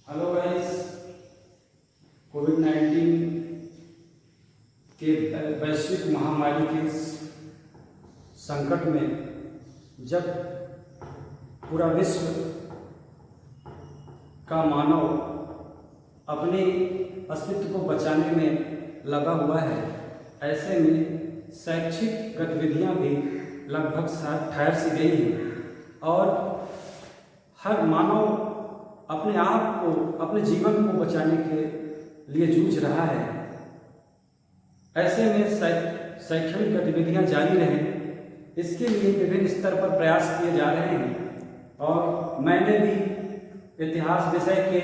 Hello guys. कोविड-19 के वैश्विक महामारी के इस संकट में जब पूरा विश्व का मानव अपने अस्तित्व को बचाने में लगा हुआ है, ऐसे में शैक्षिक गतिविधियां भी लगभग ठहर सी गई हैं और हर मानव अपने आप को, अपने जीवन को बचाने के लिए जूझ रहा है। ऐसे में शैक्षणिक गतिविधियां जारी रहें, इसके लिए विभिन्न स्तर पर प्रयास किए जा रहे हैं और मैंने भी इतिहास विषय के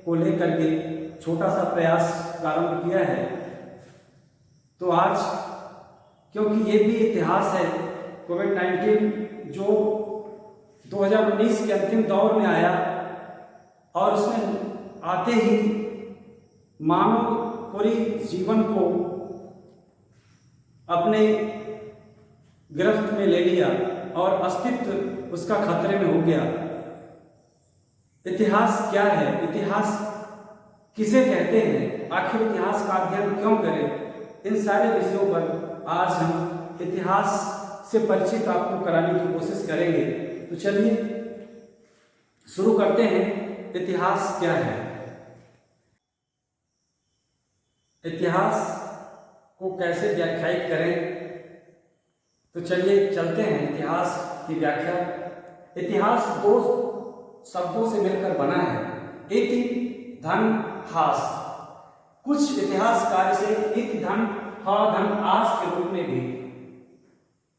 को लेकर के छोटा सा प्रयास प्रारंभ किया है। तो आज क्योंकि ये भी इतिहास है, कोविड-19 जो 2019 के अंतिम दौर में आया और उसमें आते ही मानव पूरी जीवन को अपने गिरफ्त में ले लिया और अस्तित्व उसका खतरे में हो गया। इतिहास क्या है? इतिहास किसे कहते हैं? आखिर इतिहास का अध्ययन क्यों करें? इन सारे विषयों पर आज हम इतिहास से परिचित आपको कराने की कोशिश करेंगे। तो चलिए शुरू करते हैं। इतिहास क्या है? इतिहास को कैसे व्याख्यायित करें? तो चलिए चलते हैं इतिहास की व्याख्या। इतिहास दो शब्दों से मिलकर बना है, इति धन हास। कुछ इतिहासकार इसे इति धन हा धन आस के रूप में भी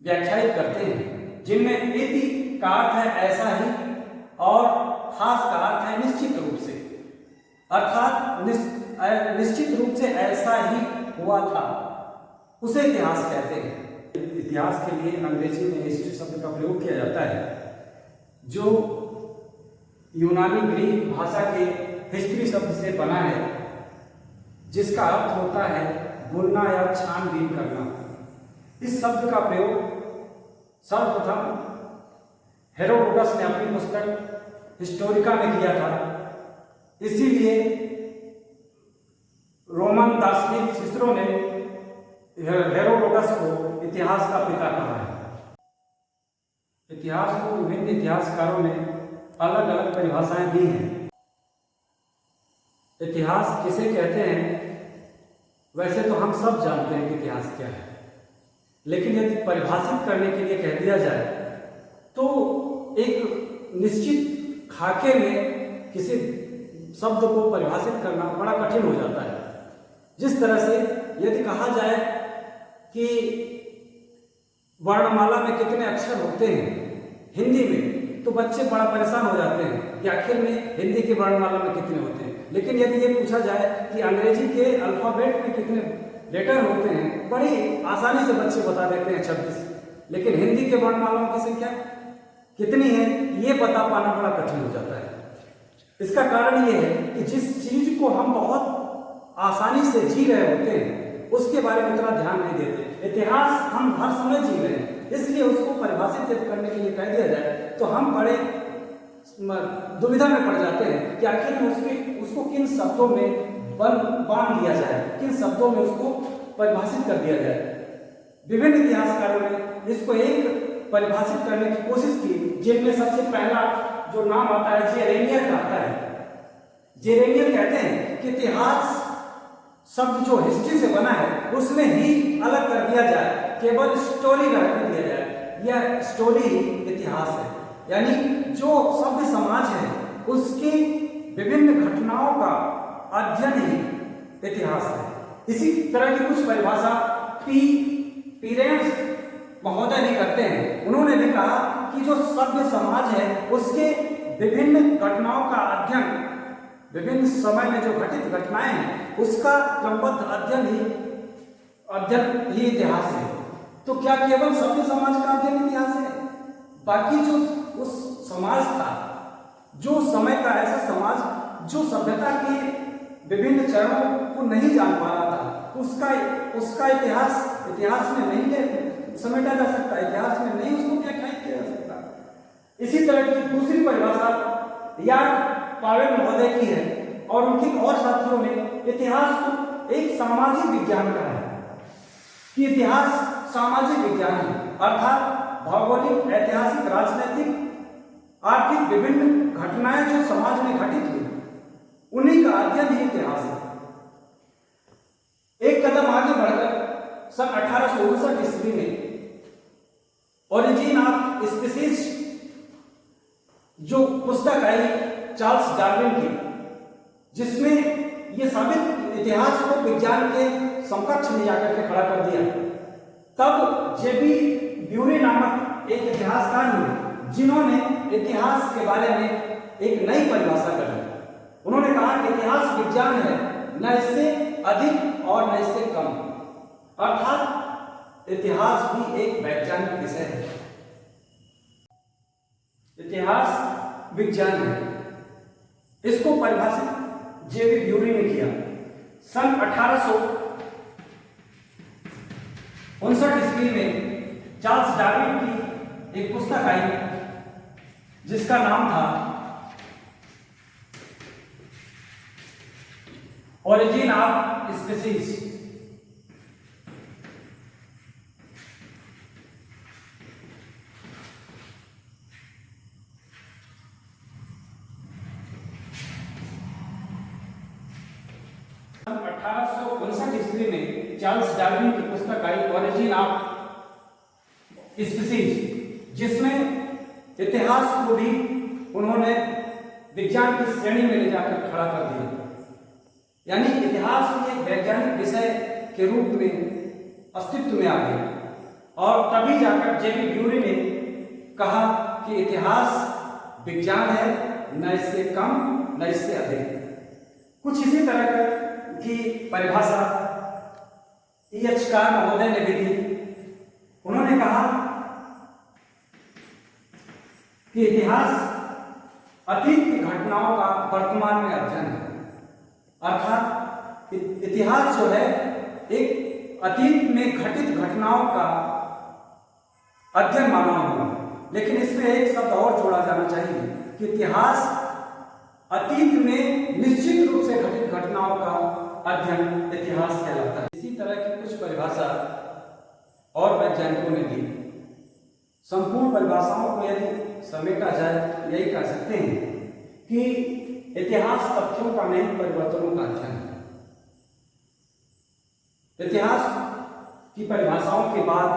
व्याख्यायित करते हैं, जिनमें इति का अर्थ है ऐसा ही और हास का अर्थ है निश्चित रूप से, अर्थात निश्चित रूप से ऐसा ही हुआ था, उसे इतिहास कहते हैं। इतिहास के लिए अंग्रेजी में हिस्ट्री शब्द का प्रयोग किया जाता है, जो यूनानी ग्रीक भाषा के हिस्ट्री शब्द से बना है, जिसका अर्थ होता है बुनना या छानबीन करना। इस शब्द का प्रयोग सर्वप्रथम हेरोडोटस ने अपनी पुस्तक हिस्टोरिका में किया था। इसीलिए रोमन दार्शनिक सिसरो ने हेरोडोटस को इतिहास का पिता कहा है। इतिहास को विभिन्न इतिहासकारों ने अलग अलग परिभाषाएं दी हैं। इतिहास किसे कहते हैं? वैसे तो हम सब जानते हैं कि इतिहास क्या है, लेकिन यदि परिभाषित करने के लिए कह दिया जाए तो एक निश्चित खाके में किसी शब्द को परिभाषित करना बड़ा कठिन हो जाता है। जिस तरह से यदि कहा जाए कि वर्णमाला में कितने अक्षर होते हैं हिंदी में, तो बच्चे बड़ा परेशान हो जाते हैं कि आखिर में हिंदी की वर्णमाला में कितने होते हैं। लेकिन यदि ये पूछा जाए कि अंग्रेजी के अल्फाबेट में कितने लेटर होते हैं, बड़ी आसानी से बच्चे बता देते हैं 26। लेकिन हिंदी के वर्णमालाओं की संख्या कितनी है, ये बता पाना बड़ा कठिन हो जाता है। इसका कारण ये है कि जिस चीज को हम बहुत आसानी से जी रहे होते हैं, उसके बारे में इतना ध्यान नहीं देते। इतिहास हम हर समय जी रहे हैं, इसलिए उसको परिभाषित करने के लिए कह दिया जाए तो हम बड़े दुविधा में पड़ जाते हैं कि आखिर में उसको किन शब्दों में बांध दिया जाए, किन शब्दों में उसको परिभाषित कर दिया जाए। विभिन्न इतिहासकारों ने इसको एक परिभाषित करने की कोशिश की, जिनमें सबसे पहला जो नाम आता है जेरेमिया का आता है। जेरेमिया कहते हैं कि इतिहास शब्द जो हिस्ट्री से बना है उसमें ही अलग कर दिया जाए, केवल स्टोरी रहने दिया जाए। यह स्टोरी ही इतिहास है, यानी जो सभ्य समाज है उसकी विभिन्न घटनाओं का अध्ययन ही इतिहास है। इसी तरह की कुछ परिभाषा पीरेंस महोदय भी करते हैं। उन्होंने भी कहा कि जो सभ्य समाज है उसके विभिन्न घटनाओं का अध्ययन, विभिन्न समय में जो घटित घटनाएं हैं उसका क्रमबद्ध अध्ययन ही इतिहास है। तो क्या केवल सभ्य समाज का अध्ययन इतिहास है? बाकी जो उस समाज था, जो समय का ऐसा समाज जो सभ्यता के विभिन्न चरणों को नहीं जान पा रहा था, उसका इतिहास में नहीं समेटा जा सकता, इतिहास में नहीं उसको व्याख्यायित किया जा सकता। इसी तरह की दूसरी परिभाषा या पावेल महोदय की है और उनके और साथियों ने इतिहास को एक सामाजिक विज्ञान कहा है कि इतिहास सामाजिक विज्ञान है, अर्थात भौगोलिक, ऐतिहासिक, राजनीतिक, आर्थिक विभिन्न घटनाएं जो समाज में घटित हुई उन्हीं का अध्ययन ही इतिहास है। एक कदम आगे बढ़कर सन 1859 ईस्वी में ओरिजिन ऑफ स्पीसीज जो पुस्तक आई चार्ल्स डार्विन की, जिसमें यह साबित इतिहास को विज्ञान के समकक्ष में जाकर के खड़ा कर दिया, तब जेबी ब्यूरे नामक एक इतिहासकार हुए जिन्होंने इतिहास के बारे में एक नई परिभाषा कर दी। उन्होंने कहा कि इतिहास विज्ञान है, न इससे अधिक और न इससे कम, अर्थात इतिहास भी एक वैज्ञानिक विषय है। इतिहास विज्ञान है, इसको परिभाषित जेबी ब्यूरे ने किया। सन 1859 ईस्वी में चार्ल्स डार्विन की एक पुस्तक आई जिसका नाम था ओरिजिन ऑफ स्पीसीज। सन 1859 ईस्वी में चार्ल्स डार्विन की पुस्तक आई ओरिजिन ऑफ स्पीसीज, जिसमें इतिहास को भी उन्होंने विज्ञान की श्रेणी में ले जाकर खड़ा कर दिया, यानी इतिहास भी एक वैज्ञानिक विषय के रूप में अस्तित्व में आ गया। और तभी जाकर जेबी ब्यूरे ने कहा कि इतिहास विज्ञान है, न इससे कम न इससे अधिक। कुछ इसी तरह की परिभाषा E.H. कार महोदय ने भी दी। उन्होंने कहा कि इतिहास अतीत की घटनाओं का वर्तमान में अध्ययन है, अर्थात इतिहास जो है एक अतीत में घटित घटनाओं का अध्ययन माना हुआ। लेकिन इसमें एक शब्द और जोड़ा जाना चाहिए कि इतिहास अतीत में निश्चित रूप से घटित घटनाओं का अध्ययन इतिहास कहलाता है। इसी तरह की कुछ परिभाषा और वैज्ञानिकों ने दी। संपूर्ण परिभाषाओं को यदि समेटा जाए तो यही कह सकते हैं कि इतिहास तथ्यों का नहीं, परिवर्तनों का अध्ययन है। इतिहास की परिभाषाओं के बाद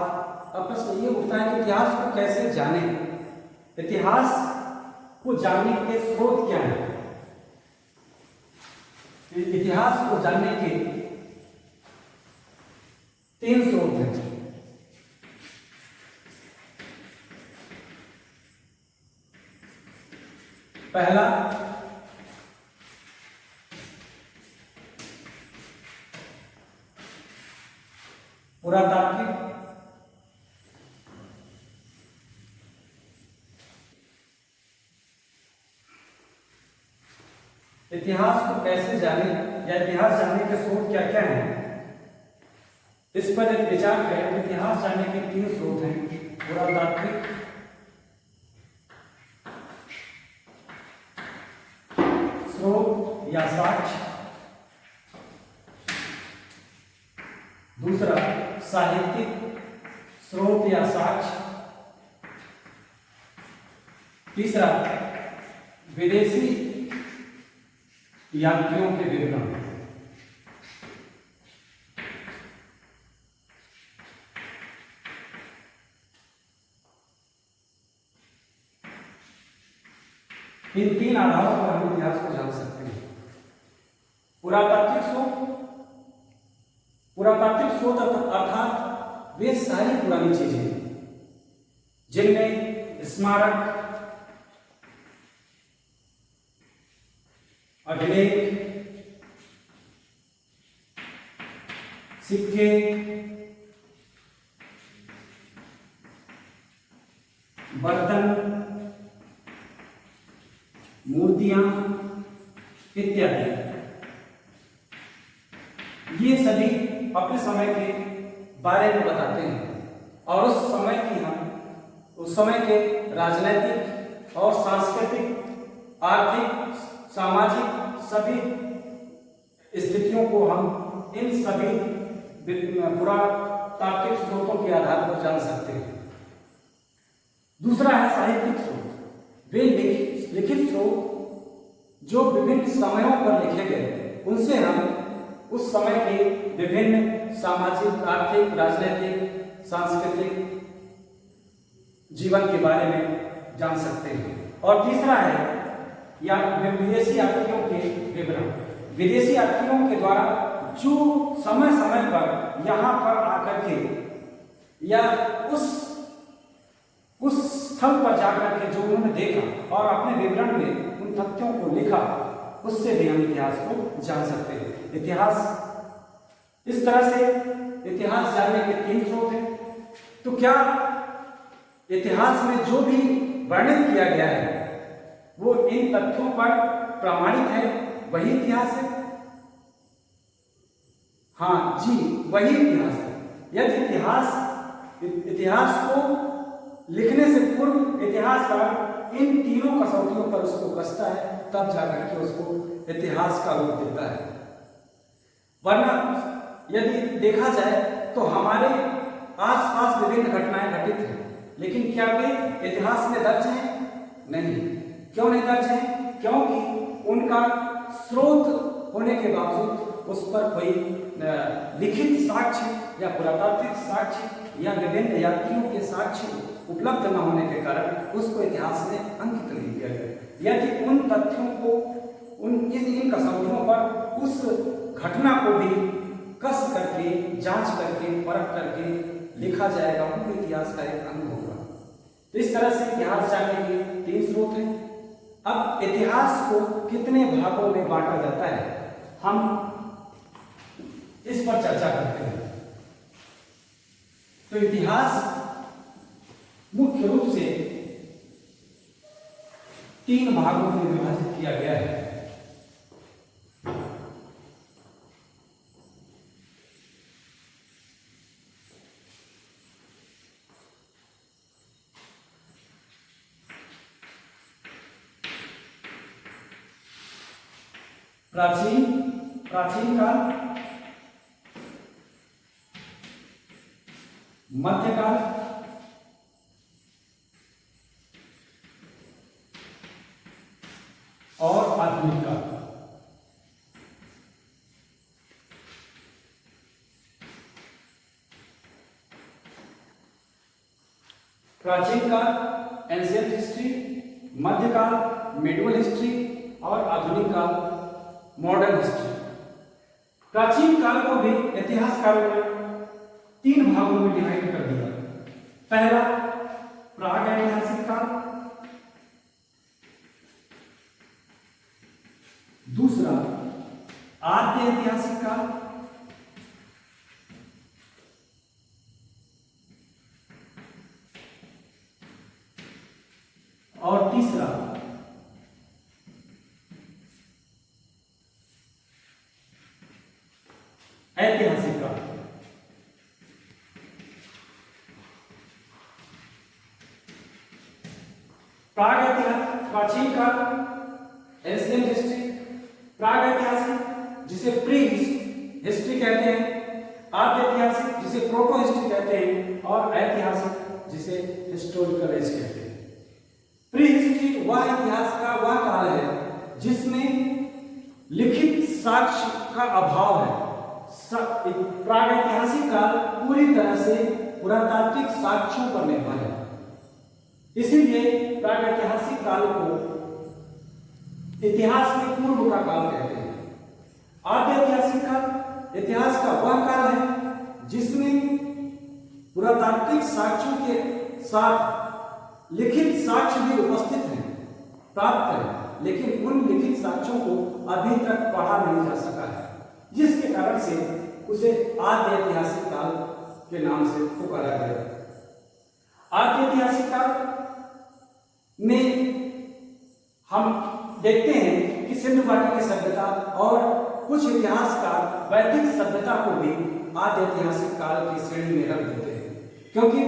अब प्रश्न ये उठता है कि इतिहास को कैसे जाने, इतिहास को जानने के स्रोत क्या है। इतिहास को जानने के 3 स्रोत हैं। पहला पुरातात्विक, इतिहास को कैसे जाने या इतिहास जानने के स्रोत क्या क्या हैं, इस पर एक विचार करें तो इतिहास जानने के 3 स्रोत हैं। पुरातात्विक, स्रोत या साक्ष्य, दूसरा साहित्यिक स्रोत या साक्ष्य, तीसरा विदेशी यात्रियों के विवरण। इन 3 आधारों पर हम इतिहास को जान सकते हैं। पुरातात्विक स्रोत अर्थात वे सारी पुरानी चीजें जिनमें स्मारक, अभिलेख, सिक्के, बर्तन, मूर्तियां इत्यादि, ये सभी अपने समय के बारे में बताते हैं और उस समय के राजनीतिक और सांस्कृतिक, आर्थिक, सामाजिक सभी स्थितियों को हम इन सभी पुरातात्विक स्रोतों के आधार पर जान सकते हैं। दूसरा है साहित्यिक स्रोत। वे लिखित स्रोत जो विभिन्न समयों पर लिखे गए, उनसे हम उस समय के विभिन्न सामाजिक, आर्थिक, राजनीतिक, सांस्कृतिक जीवन के बारे में जान सकते हैं। और तीसरा है या विदेशी यात्रियों के विवरण। विदेशी यात्रियों के द्वारा जो समय समय पर यहाँ पर आकर के या उस स्थल पर जाकर के जो उन्होंने देखा और अपने विवरण में उन तथ्यों को लिखा, उससे भी हम इतिहास को जान सकते हैं। इतिहास इस तरह से इतिहास जानने के 3 स्रोत हैं। तो क्या इतिहास में जो भी वर्णन किया गया है वो इन तथ्यों पर प्रामाणिक है, वही इतिहास है? हाँ जी, वही इतिहास है। यदि इतिहास को लिखने से पूर्व इतिहासकार इन तीनों कसौटियों पर उसको कसता है, तब जाकर के उसको इतिहास का रूप देता है। वरना यदि देखा जाए तो हमारे आसपास विभिन्न घटनाएं घटित हैं, लेकिन क्या वे इतिहास में दर्ज हैं? नहीं। क्यों नहीं दर्ज हैं? क्योंकि उनका स्रोत होने के बावजूद उस पर कोई लिखित साक्ष्य या पुरातात्विक साक्ष्य या विभिन्न यात्रियों के साक्ष्य उपलब्ध न होने के कारण उसको इतिहास में अंकित नहीं किया गया। यदि उन तथ्यों को इन कसौटियों पर उस घटना को भी कस करके, जांच करके, परख करके लिखा जाएगा, वो इतिहास का एक अंग होगा। तो इस तरह से इतिहास जानने के 3 स्रोत हैं। अब इतिहास को कितने भागों में बांटा जाता है, हम इस पर चर्चा करते हैं। तो इतिहास मुख्य रूप से 3 भागों में विभाजित किया गया है। प्राचीन काल, मध्यकाल और आधुनिक काल। प्राचीन काल एंशिएंट हिस्ट्री, मध्यकाल मिडिवल हिस्ट्री और आधुनिक काल मॉडर्न हिस्ट्री। प्राचीन काल को भी इतिहासकारों ने 3 भागों में डिवाइड कर दिया। पहला प्राग ऐतिहासिक काल, दूसरा आद्य ऐतिहासिक काल, और तीसरा ऐतिहासिक काल। प्राचीन काल एंशिएंट हिस्ट्री, प्राग ऐतिहासिक जिसे प्री हिस्ट्री कहते हैं, आद्य ऐतिहासिक जिसे प्रोटो हिस्ट्री कहते हैं, और ऐतिहासिक जिसे हिस्टोरिकल एज कहते हैं। प्री हिस्ट्री वह इतिहास का वह काल है जिसमें लिखित साक्ष्य का अभाव है। प्रागैतिहासिक काल पूरी तरह से पुरातात्विक साक्ष्यों पर निर्भर है, इसीलिए प्रागैतिहासिक काल को इतिहास में पूर्व का काल कहते हैं। आद्य ऐतिहासिक काल इतिहास का वह काल है जिसमें पुरातात्विक साक्ष्यों के साथ लिखित साक्ष्य भी उपस्थित हैं, प्राप्त है, लेकिन उन लिखित साक्ष्यों को अभी तक पढ़ा नहीं जा सका है, जिसके कारण से उसे आद्य ऐतिहासिक काल के नाम से पुकारा गया। आद्य ऐतिहासिक काल में हम देखते हैं कि सिंधु घाटी की सभ्यता और कुछ इतिहासकार वैदिक सभ्यता को भी आद्य ऐतिहासिक काल की श्रेणी में रख देते हैं, क्योंकि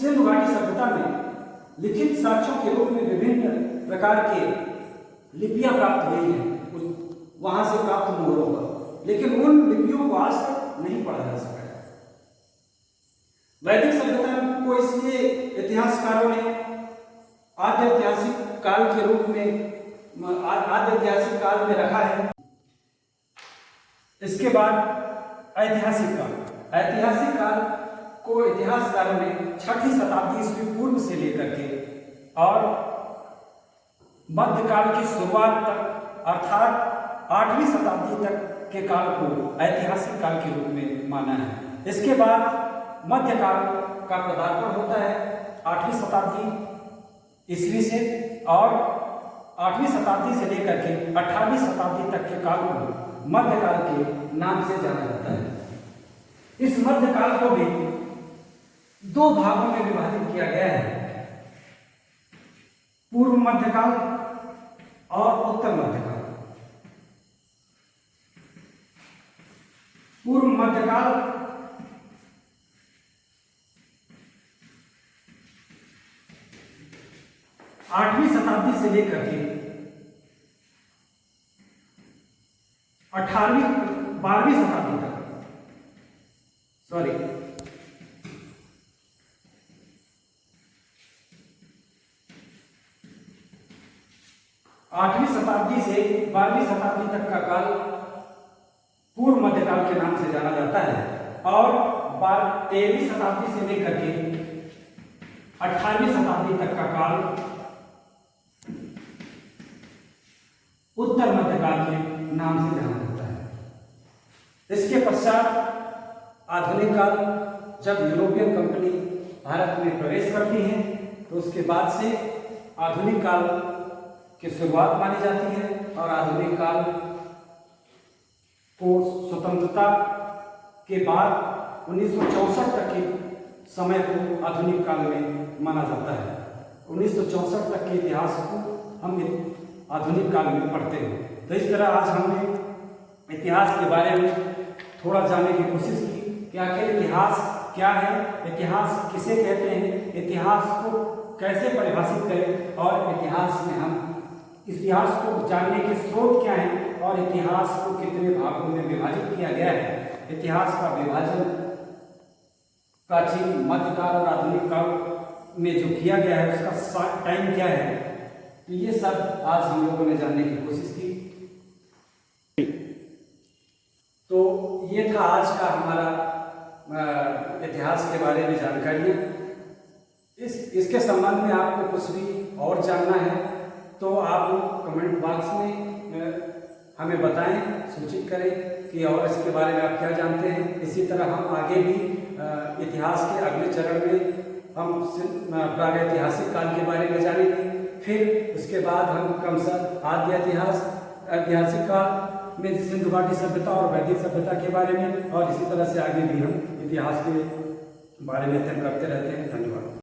सिंधु घाटी सभ्यता में लिखित साक्ष्यों के रूप में विभिन्न प्रकार के लिपियां प्राप्त हुई हैं, वहां से प्राप्त मोहरों पर, लेकिन उन लिपियों को आज तक नहीं पढ़ा जा सका है। वैदिक सभ्यता को इसलिए इतिहासकारों ने आद्य ऐतिहासिक काल के रूप में आद्य ऐतिहासिक काल में रखा है। इसके बाद ऐतिहासिक काल, ऐतिहासिक काल को इतिहासकारों ने 6ठी शताब्दी ईस्वी पूर्व से लेकर के और मध्यकाल की शुरुआत तक अर्थात 8वीं शताब्दी तक के काल को ऐतिहासिक काल के रूप में माना है। इसके बाद मध्यकाल का पदार्पण होता है 8वीं शताब्दी ईस्वी से, और 8वीं शताब्दी से लेकर के 18वीं शताब्दी तक के काल को मध्यकाल के नाम से जाना जाता है। इस मध्यकाल को भी 2 भागों में विभाजित किया गया है, पूर्व मध्यकाल और उत्तर मध्यकाल। पूर्व मध्यकाल 8वीं शताब्दी से लेकर के 12वीं शताब्दी तक, 8वीं शताब्दी से 12वीं शताब्दी तक का काल पूर्व मध्यकाल के नाम से जाना जाता है, और 13वीं शताब्दी से लेकर के 18वीं शताब्दी तक का काल उत्तर मध्यकाल के नाम से जाना जाता है। इसके पश्चात आधुनिक काल, जब यूरोपियन कंपनी भारत में प्रवेश करती है तो उसके बाद से आधुनिक काल की शुरुआत मानी जाती है, और आधुनिक काल को स्वतंत्रता के बाद 1964 तक के समय को आधुनिक काल में माना जाता है। 1964 तक के इतिहास को हम आधुनिक काल में पढ़ते हैं। तो इस तरह आज हमने इतिहास के बारे में थोड़ा जानने की कोशिश की कि आखिर इतिहास क्या है, इतिहास किसे कहते हैं, इतिहास को कैसे परिभाषित करें, और इतिहास में हम इतिहास को जानने के स्रोत क्या हैं, और इतिहास को कितने भागों में विभाजित किया गया है। इतिहास का विभाजन प्राचीन, मध्यकाल और आधुनिक काल में जो किया गया है उसका टाइम क्या है, तो ये सब आज हम लोगों ने जानने की कोशिश की। तो ये था आज का हमारा इतिहास के बारे में जानकारी। इसके संबंध में आपको कुछ भी और जानना है तो आप कमेंट बॉक्स में हमें बताएं, सूचित करें कि और इसके बारे में आप क्या जानते हैं। इसी तरह हम आगे भी इतिहास के अगले चरण में हम प्रागैतिहासिक काल के बारे में जानेंगे। फिर उसके बाद हम क्रमशः आद्य ऐतिहासिक काल में सिंधु घाटी सभ्यता और वैदिक सभ्यता के बारे में, और इसी तरह से आगे भी हम इतिहास के बारे में अध्ययन करते रहते हैं। धन्यवाद।